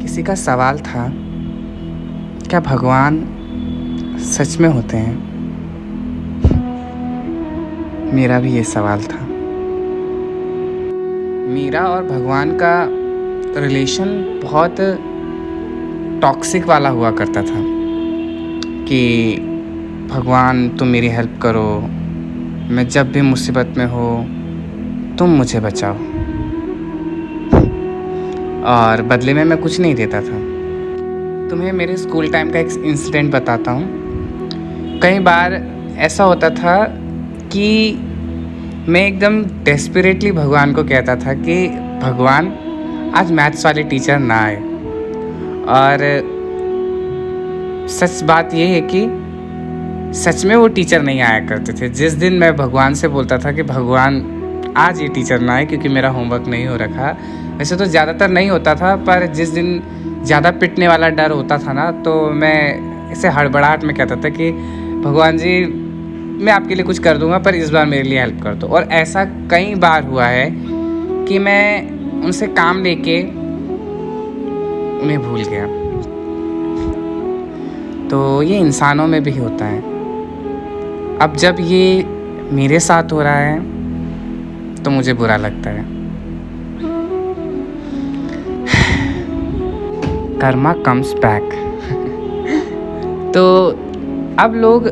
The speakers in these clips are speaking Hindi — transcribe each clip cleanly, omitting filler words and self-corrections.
किसी का सवाल था, क्या भगवान सच में होते हैं? मेरा भी ये सवाल था। मेरा और भगवान का रिलेशन बहुत टॉक्सिक वाला हुआ करता था कि भगवान तुम मेरी हेल्प करो, मैं जब भी मुसीबत में हो तुम मुझे बचाओ, और बदले में मैं कुछ नहीं देता था। तुम्हें मेरे स्कूल टाइम का एक इंसिडेंट बताता हूँ। कई बार ऐसा होता था कि मैं एकदम डेस्परेटली भगवान को कहता था कि भगवान आज मैथ्स वाले टीचर ना आए। और सच बात ये है कि सच में वो टीचर नहीं आया करते थे। जिस दिन मैं भगवान से बोलता था कि भगवान आज ये टीचर ना आए क्योंकि मेरा होमवर्क नहीं हो रखा, वैसे तो ज़्यादातर नहीं होता था, पर जिस दिन ज़्यादा पिटने वाला डर होता था ना, तो मैं इसे हड़बड़ाहट में कहता था कि भगवान जी मैं आपके लिए कुछ कर दूंगा, पर इस बार मेरे लिए हेल्प कर दो। और ऐसा कई बार हुआ है कि मैं उनसे काम लेके उन्हें भूल गया। तो ये इंसानों में भी होता है। अब जब ये मेरे साथ हो रहा है तो मुझे बुरा लगता है। Karma comes back. तो अब लोग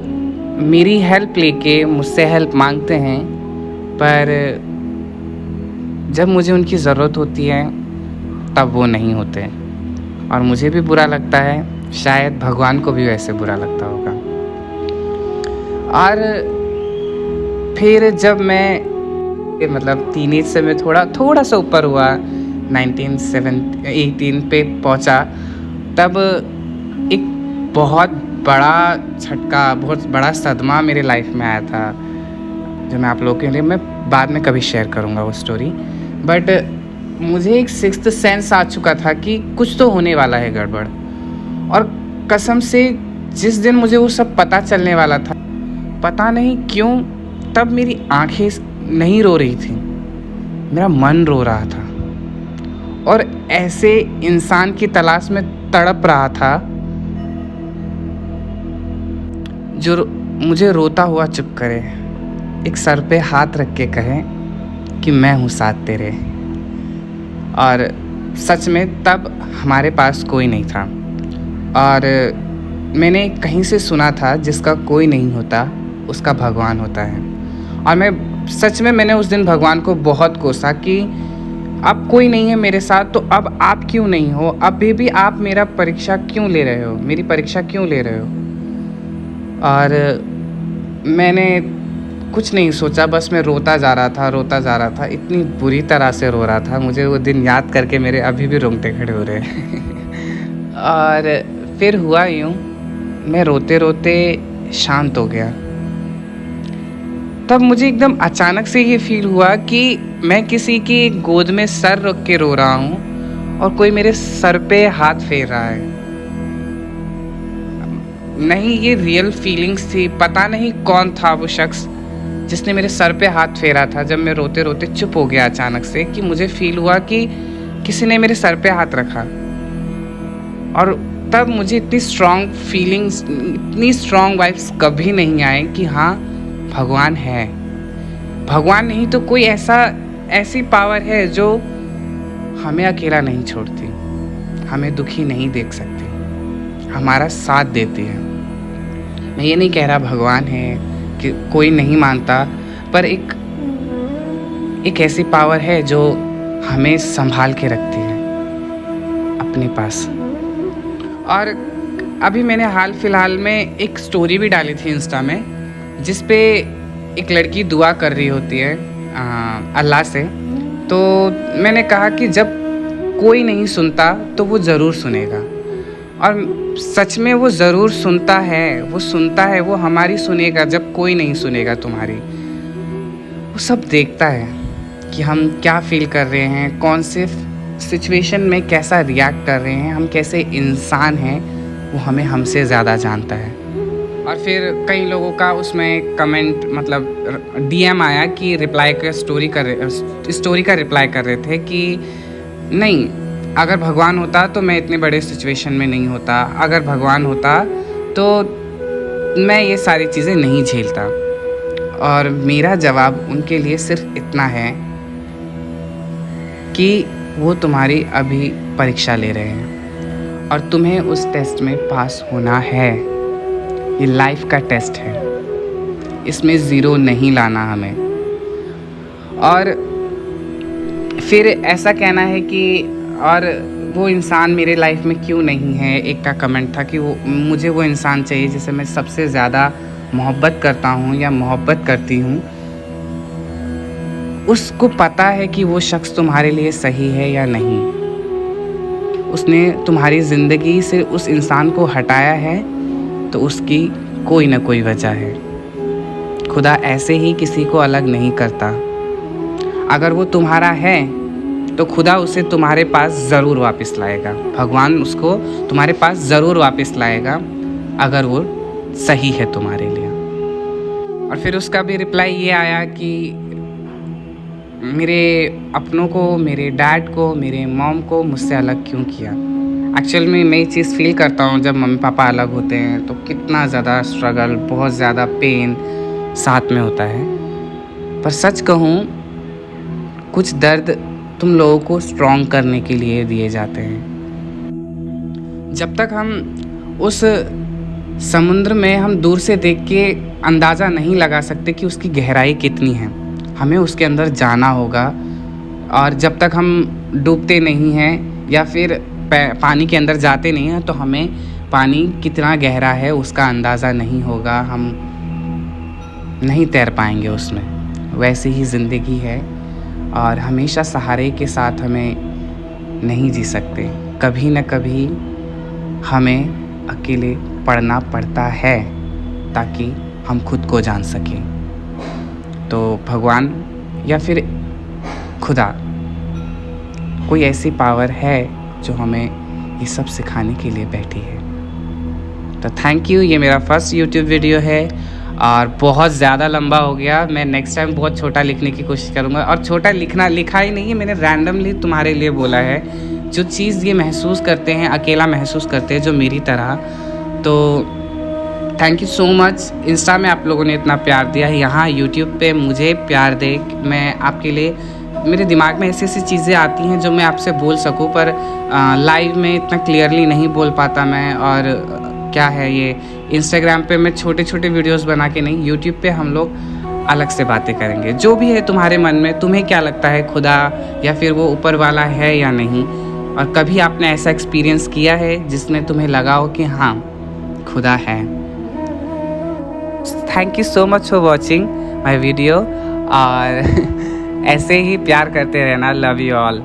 मेरी हेल्प लेके मुझसे हेल्प मांगते हैं, पर जब मुझे उनकी ज़रूरत होती है तब वो नहीं होते, और मुझे भी बुरा लगता है। शायद भगवान को भी वैसे बुरा लगता होगा। और फिर जब मैं मतलब टीनेज से मैं थोड़ा सा ऊपर हुआ, 18 पे पहुंचा, तब एक बहुत बड़ा झटका, बहुत बड़ा सदमा मेरे लाइफ में आया था, जो मैं आप लोगों के लिए मैं बाद में कभी शेयर करूँगा वो स्टोरी। बट मुझे एक सिक्स्थ सेंस आ चुका था कि कुछ तो होने वाला है गड़बड़। और कसम से जिस दिन मुझे वो सब पता चलने वाला था, पता नहीं क्यों तब मेरी आंखें नहीं रो रही थी, मेरा मन रो रहा था, और ऐसे इंसान की तलाश में तड़प रहा था जो मुझे रोता हुआ चुप करे, एक सर पे हाथ रख के कहे कि मैं हूँ साथ तेरे। और सच में तब हमारे पास कोई नहीं था, और मैंने कहीं से सुना था जिसका कोई नहीं होता उसका भगवान होता है। और मैंने उस दिन भगवान को बहुत कोसा कि अब कोई नहीं है मेरे साथ, तो अब आप क्यों नहीं हो, अभी भी आप मेरी परीक्षा क्यों ले रहे हो। और मैंने कुछ नहीं सोचा, बस मैं रोता जा रहा था, इतनी बुरी तरह से रो रहा था। मुझे वो दिन याद करके मेरे अभी भी रोंगटे खड़े हो रहे हैं। और फिर हुआ यूँ, मैं रोते रोते शांत हो गया। तब मुझे एकदम अचानक से ये फील हुआ कि मैं किसी की गोद में सर रख के रो रहा हूँ और कोई मेरे सर पे हाथ फेर रहा है। नहीं, ये रियल फीलिंग्स थी। पता नहीं कौन था वो शख्स जिसने मेरे सर पे हाथ फेरा था। जब मैं रोते रोते चुप हो गया अचानक से, कि मुझे फील हुआ कि किसी ने मेरे सर पे हाथ रखा, और तब मुझे इतनी स्ट्रॉन्ग फीलिंग्स, इतनी स्ट्रॉन्ग वाइब्स कभी नहीं आए कि हाँ भगवान है। भगवान नहीं तो कोई ऐसी पावर है जो हमें अकेला नहीं छोड़ती, हमें दुखी नहीं देख सकती, हमारा साथ देती है। मैं ये नहीं कह रहा भगवान है कि कोई नहीं मानता, पर एक ऐसी पावर है जो हमें संभाल के रखती है अपने पास। और अभी मैंने हाल फिलहाल में एक स्टोरी भी डाली थी इंस्टा में, जिस पे एक लड़की दुआ कर रही होती है अल्लाह से। तो मैंने कहा कि जब कोई नहीं सुनता तो वो ज़रूर सुनेगा, और सच में वो ज़रूर सुनता है, वो हमारी सुनेगा जब कोई नहीं सुनेगा तुम्हारी। वो सब देखता है कि हम क्या फील कर रहे हैं, कौन से सिचुएशन में कैसा रिएक्ट कर रहे हैं, हम कैसे इंसान हैं, वो हमें हमसे ज़्यादा जानता है। और फिर कई लोगों का उसमें कमेंट, मतलब डीएम आया कि स्टोरी का रिप्लाई कर रहे थे कि नहीं, अगर भगवान होता तो मैं इतने बड़े सिचुएशन में नहीं होता, अगर भगवान होता तो मैं ये सारी चीज़ें नहीं झेलता। और मेरा जवाब उनके लिए सिर्फ इतना है कि वो तुम्हारी अभी परीक्षा ले रहे हैं और तुम्हें उस टेस्ट में पास होना है। ये लाइफ का टेस्ट है, इसमें ज़ीरो नहीं लाना हमें। और फिर ऐसा कहना है कि और वो इंसान मेरे लाइफ में क्यों नहीं है। एक का कमेंट था कि मुझे वो इंसान चाहिए जिसे मैं सबसे ज़्यादा मोहब्बत करता हूँ या मोहब्बत करती हूँ। उसको पता है कि वो शख्स तुम्हारे लिए सही है या नहीं। उसने तुम्हारी ज़िंदगी से उस इंसान को हटाया है तो उसकी कोई ना कोई वजह है। खुदा ऐसे ही किसी को अलग नहीं करता। अगर वो तुम्हारा है तो खुदा उसे तुम्हारे पास ज़रूर वापस लाएगा। भगवान उसको तुम्हारे पास ज़रूर वापस लाएगा अगर वो सही है तुम्हारे लिए। और फिर उसका भी रिप्लाई ये आया कि मेरे अपनों को, मेरे डैड को, मेरे मॉम को मुझसे अलग क्यों किया। एक्चुअल में मैं ये चीज़ फील करता हूँ जब मम्मी पापा अलग होते हैं तो कितना ज़्यादा स्ट्रगल, बहुत ज़्यादा पेन साथ में होता है। पर सच कहूँ, कुछ दर्द तुम लोगों को स्ट्रॉन्ग करने के लिए दिए जाते हैं। जब तक हम उस समुद्र में हम दूर से देख के अंदाज़ा नहीं लगा सकते कि उसकी गहराई कितनी है, हमें उसके अंदर जाना होगा। और जब तक हम डूबते नहीं हैं या फिर पानी के अंदर जाते नहीं हैं तो हमें पानी कितना गहरा है उसका अंदाज़ा नहीं होगा, हम नहीं तैर पाएंगे उसमें। वैसे ही ज़िंदगी है और हमेशा सहारे के साथ हमें नहीं जी सकते। कभी न कभी हमें अकेले पड़ना पड़ता है ताकि हम खुद को जान सकें। तो भगवान या फिर खुदा, कोई ऐसी पावर है जो हमें ये सब सिखाने के लिए बैठी है। तो थैंक यू। ये मेरा फर्स्ट यूट्यूब वीडियो है और बहुत ज़्यादा लंबा हो गया। मैं नेक्स्ट टाइम बहुत छोटा लिखने की कोशिश करूँगा। और छोटा लिखा ही नहीं है, मैंने रैंडमली तुम्हारे लिए बोला है। जो चीज़ ये महसूस करते हैं, अकेला महसूस करते हैं जो मेरी तरह, तो thank you so much. Insta में आप लोगों ने इतना प्यार दिया है, यहाँ यूट्यूब पे मुझे प्यार दे। मैं आपके लिए, मेरे दिमाग में ऐसी ऐसी चीज़ें आती हैं जो मैं आपसे बोल सकूं, पर लाइव में इतना क्लियरली नहीं बोल पाता मैं। और क्या है ये, इंस्टाग्राम पे मैं छोटे छोटे वीडियोस बना के नहीं, यूट्यूब पे हम लोग अलग से बातें करेंगे। जो भी है तुम्हारे मन में, तुम्हें क्या लगता है, खुदा या फिर वो ऊपर वाला है या नहीं। और कभी आपने ऐसा एक्सपीरियंस किया है जिसमें तुम्हें लगा हो कि हाँ खुदा है। Thank you so much for watching my video और ऐसे ही प्यार करते रहना। Love you all.